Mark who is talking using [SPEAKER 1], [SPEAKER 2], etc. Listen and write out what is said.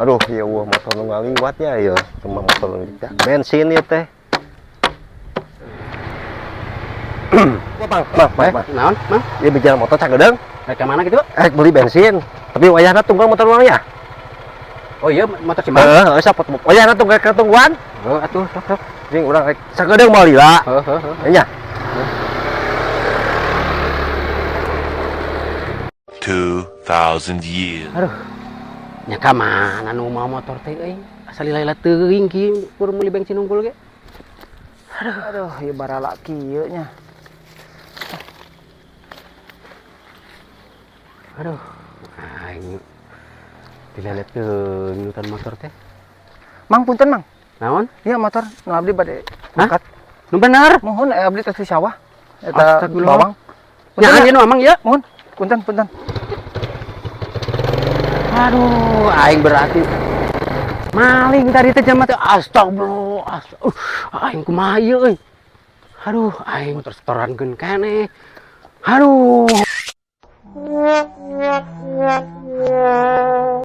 [SPEAKER 1] Aduh, ya Allah, motor nu ngaliwatnya ya. Cuma motor nu bensin ya teh. Bang,
[SPEAKER 2] naon, Mang?
[SPEAKER 1] Dia bicara motor cagedeung.
[SPEAKER 2] Ke mana gitu?
[SPEAKER 1] Beli bensin. Tapi wayahna tunggal motor urang ya.
[SPEAKER 2] Oh iya, motor si Mang.
[SPEAKER 1] Sapot wayahna tunggal ketungguan.
[SPEAKER 2] Atuh, sok.
[SPEAKER 1] Jeung urang rek cagedeung mah lila. Nya.
[SPEAKER 3] 2,000 years.
[SPEAKER 2] Aduh. Nya ka mana nu mau motor teh euy? Asal lila teuing kieu kur meuli bensin unggul ge.
[SPEAKER 4] Aduh, ieu barala kieu nya.
[SPEAKER 2] Aduh. Aing dilelet teuing nutan motor teh.
[SPEAKER 4] Mang punten, Mang.
[SPEAKER 2] Naon?
[SPEAKER 4] Ieu motor nu abdi bade angkat.
[SPEAKER 2] Nu bener.
[SPEAKER 4] Mohon abdi teh sawah. Eta
[SPEAKER 2] Astagfirullah.
[SPEAKER 4] bawang.
[SPEAKER 2] Nya anjeun Mamang ya.
[SPEAKER 4] Mohon. Punten.
[SPEAKER 2] Aduh, aing berarti maling tadi teh jam teh. Astagfirullah. Aing kumaha ieu euy. Aduh, aing motor setorankeun keneh. Aduh.